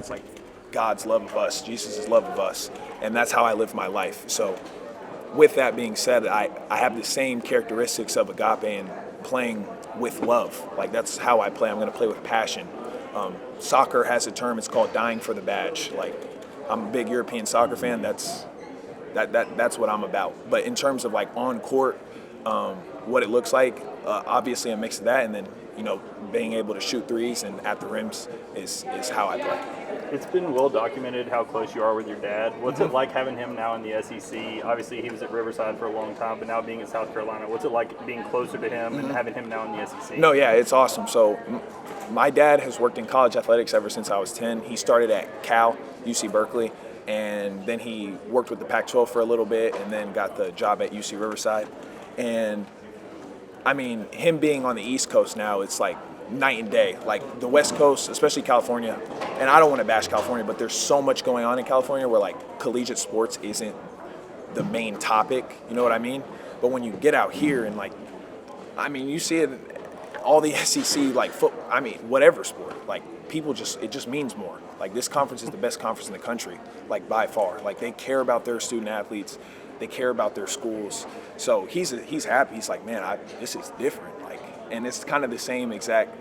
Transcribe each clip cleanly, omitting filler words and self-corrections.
It's like God's love of us, Jesus' love of us, and that's how I live my life. So with that being said, I have the same characteristics of agape and playing with love. Like, that's how I play. I'm going to play with passion. Soccer has a term, it's called dying for the badge. Like, I'm a big European soccer fan. That's what I'm about. But in terms of like on court, what it looks like, obviously a mix of that, and then being able to shoot threes and at the rims is how I play. It's been well documented how close you are with your dad. What's it like having him now in the SEC? Obviously, he was at Riverside for a long time, but now being in South Carolina, what's it like being closer to him and having him now in the SEC? No, yeah, it's awesome. So my dad has worked in college athletics ever since I was 10. He started at Cal, UC Berkeley, and then he worked with the Pac-12 for a little bit and then got the job at UC Riverside. And I mean, him being on the East Coast now, it's like night and day. Like the West Coast, especially California, and I don't want to bash California, but there's so much going on in California where like collegiate sports isn't the main topic, you know what I mean? But when you get out here and like, I mean, you see it, all the SEC, like whatever sport, like it just means more. Like this conference is the best conference in the country, like by far. Like they care about their student athletes, they care about their schools. So he's happy. He's like, man, this is different. Like, and it's kind of the same exact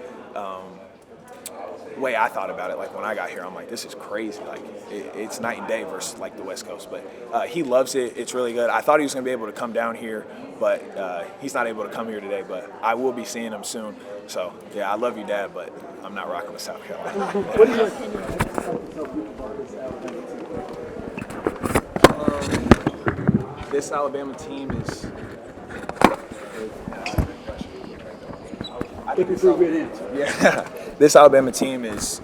way I thought about it. Like when I got here, I'm like, this is crazy. Like it's night and day versus like the West Coast. But he loves it. It's really good. I thought he was going to be able to come down here, but he's not able to come here today. But I will be seeing him soon. So yeah, I love you, Dad, but I'm not rocking with South Carolina. What is your opinion about this Alabama team? This Alabama team is. Yeah, this Alabama team is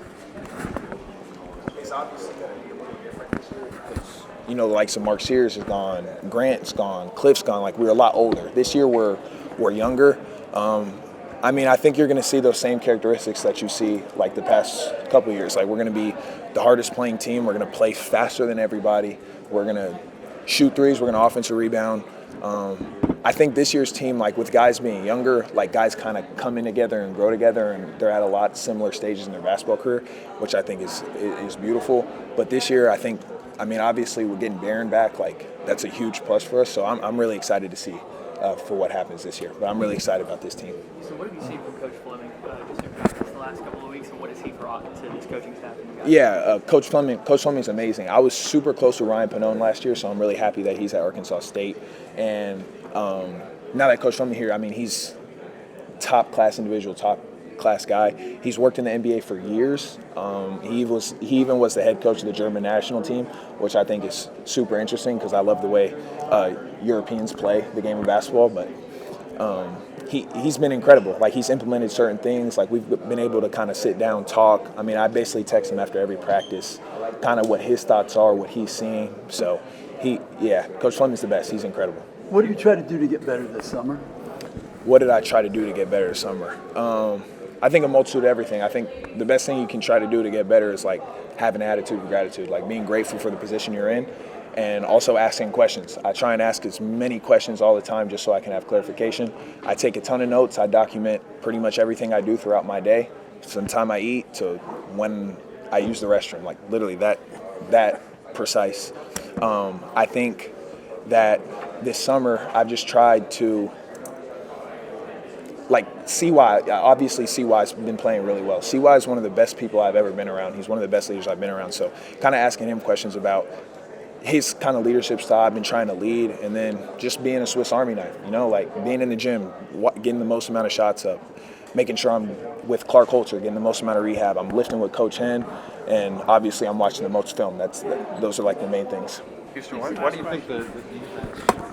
obviously going to be a little different this year because, the likes of Mark Sears is gone, Grant's gone, Cliff's gone. Like, we're a lot older. This year we're younger. I mean, I think you're going to see those same characteristics that you see like the past couple of years. Like, we're going to be the hardest playing team. We're going to play faster than everybody. We're going to shoot threes. We're going to offensive rebound. I think this year's team, like with guys being younger, like guys kind of come in together and grow together, and they're at a lot similar stages in their basketball career, which I think is beautiful. But this year, I mean, obviously we're getting Barron back. Like that's a huge plus for us. So I'm really excited to see for what happens this year. But I'm really excited about this team. So what have you seen from Coach Fleming just in practice the last couple of weeks, and what has he brought to this coaching staff? Yeah, Coach Fleming's amazing. I was super close to Ryan Pannone last year, so I'm really happy that he's at Arkansas State. And now that Coach Fleming here, I mean, he's top class individual, top class guy. He's worked in the NBA for years. He even was the head coach of the German national team, which I think is super interesting because I love the way Europeans play the game of basketball. But he's been incredible. Like, he's implemented certain things. Like, we've been able to kind of sit down, talk. I mean, I basically text him after every practice, kind of what his thoughts are, what he's seeing. So Coach Fleming's the best. He's incredible. What do you try to do to get better this summer? What did I try to do to get better this summer? I think a multitude of everything. I think the best thing you can try to do to get better is like have an attitude of gratitude, like being grateful for the position you're in, and also asking questions. I try and ask as many questions all the time just so I can have clarification. I take a ton of notes. I document pretty much everything I do throughout my day, from the time I eat to when I use the restroom, like literally that precise. I think that this summer I've just tried to CY's been playing really well. CY is one of the best people I've ever been around. He's one of the best leaders I've been around. So kind of asking him questions about his kind of leadership style I've been trying to lead, and then just being a Swiss Army knife, like being in the gym, getting the most amount of shots up, making sure I'm with Clark Holter, getting the most amount of rehab. I'm lifting with Coach Hen, and obviously I'm watching the most film. Those are like the main things. Houston, what do you think the defense